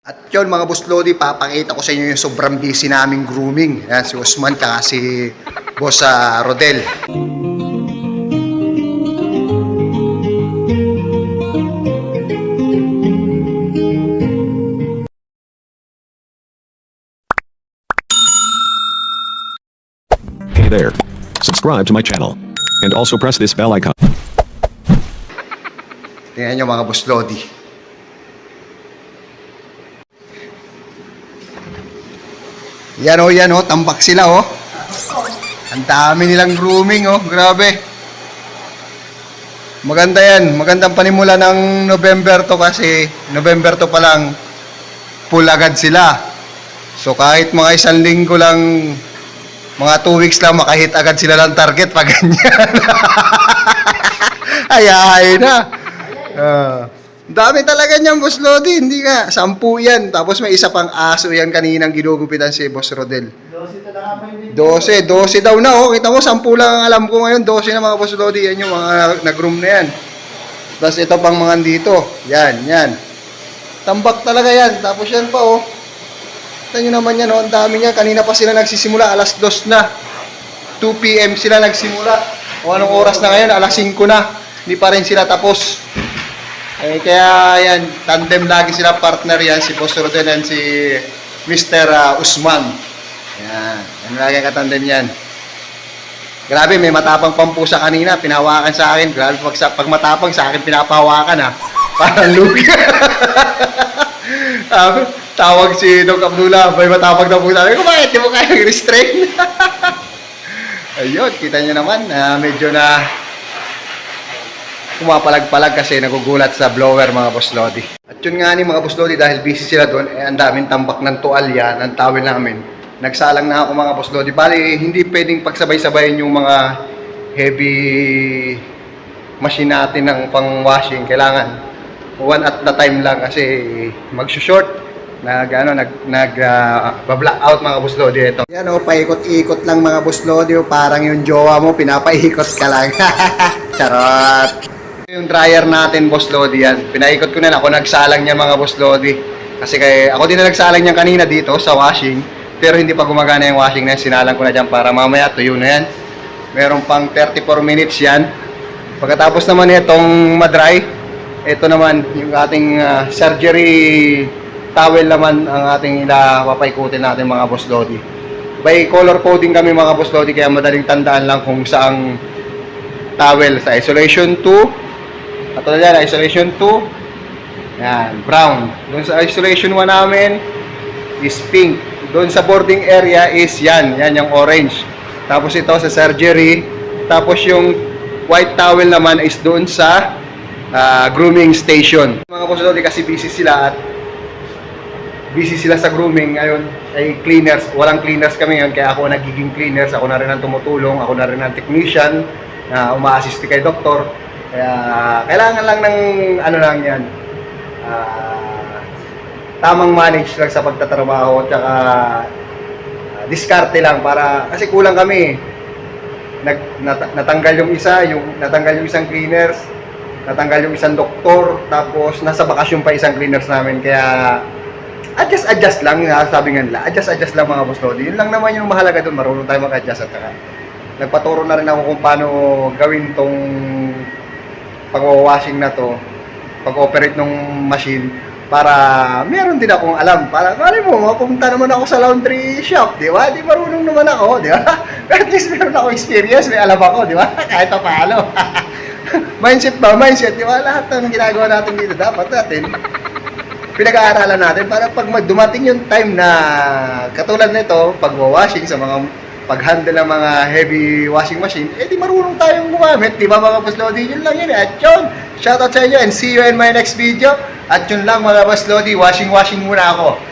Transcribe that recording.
At yun mga Boss Lodi, papakita ko sa inyo yung sobrang busy naming grooming. Yan, si Usman kaya si Boss Rodel. Hey there. Subscribe to my channel. And also press this bell icon. Tingnan nyo mga Boss Lodi. Yan o, tambak sila o. Ang dami nilang grooming o, grabe. Maganda yan, magandang panimula ng November to kasi November to pa lang full agad sila. So kahit mga isang linggo lang, mga 2 weeks lang makahit agad sila ng target pag ganyan. Ay na. Dami talaga niyan, Boss Lodi. Hindi ka, 10 yan. Tapos may isa pang aso yan kaninang ginugupitan si Boss Rodel. 12 daw na, oh. Kita mo, 10 lang ang alam ko ngayon. 12 na mga Boss Lodi. Yan yung mga nag-room na yan. Tapos ito pang mga dito. Yan. Tambak talaga yan. Tapos yan pa, oh. Kita nyo naman yan, oh. Ang dami niyan. Kanina pa sila nagsisimula. Alas 2 na. 2 PM sila nagsimula. O anong oras na ngayon? Alas 5 na. Hindi pa rin sila tapos. Kaya yan, tandem lagi sila, partner yan, si Boss Rodel and si Mr. Usman. Yan lagi katandem yan. Grabe, may matapang pampusa kanina, pinahawakan sa akin. Grabe, pag matapang sa akin, pinapahawakan ha. Parang lugi. Tawag si Doc Abdullah, may matapang na po sabi ko, bakit di mo kaya restrain? Ayun, kita nyo naman, medyo na pumapalag-palag kasi nagugulat sa blower mga Boss Lodi. At yun nga ni mga Boss Lodi, dahil busy sila doon, ang daming tambak ng tuwalya, ng towel namin. Nagsalang na ako mga Boss Lodi. Bali, hindi pwedeng pagsabay-sabayin yung mga heavy machine natin ng pang-washing. Kailangan one at the time lang kasi mag-short. Nag-black out mga Boss Lodi ito. Yan o, paikot-ikot lang mga Boss Lodi. Parang yung jowa mo, pinapaikot ka lang. Charot! Yung dryer natin, Boss Lodi yan. Pinaikot ko na, ako nagsalang niyan mga Boss Lodi. Kasi ako din na nagsalang niyan kanina dito sa washing. Pero hindi pa gumagana yung washing na yan. Sinalang ko na dyan para mamaya tuyo na yan. Meron pang 34 minutes yan. Pagkatapos naman itong madry, ito naman yung ating surgery towel naman ang ating papaikutin natin mga Boss Lodi. By color coding kami mga Boss Lodi, kaya madaling tandaan lang kung saang towel. Sa isolation 2, katulad yan, isolation 2, yan, brown. Doon sa isolation 1 namin is pink. Doon sa boarding area is yan yung orange. Tapos ito sa surgery. Tapos yung white towel naman is doon sa grooming station. Mga Boss Lodi, kasi busy sila sa grooming. Ngayon ay cleaners, walang cleaners kami ngayon, kaya ako nagiging cleaners. Ako na rin ang tumutulong, ako na rin ang technician na uma-assist kay doktor. Kaya kailangan lang ng yan, tamang manage lang sa pagtatrabaho, tsaka diskarte lang para kasi kulang kami. Natanggal yung isang cleaners, natanggal yung isang doktor, tapos nasa bakasyon pa isang cleaners namin. Kaya adjust lang, sabi nga nila, adjust lang mga Boss Lodi. Yun lang naman yung mahalaga doon, marunong tayo mag-adjust. At saka nagpaturo na rin ako kung paano gawin tong pag-washing na to, pag-operate ng machine, para meron din akong alam. Para mali mo, mapunta naman ako sa laundry shop, di ba? Di marunong naman ako, di ba? At least meron ako experience, may alam ako, di ba? Kahit pa paano. Mindset, di ba? Lahat ng ginagawa natin dito, dapat natin pinag-aaralan natin para pag dumating yung time na katulad nito, pag-washing sa mga pag-handle ng mga heavy washing machine, di marunong tayong gumamit, di ba mga Boss Lodi? Yun lang yun. At yun, shoutout sa inyo and see you in my next video. At yun lang mga Boss Lodi, washing muna ako.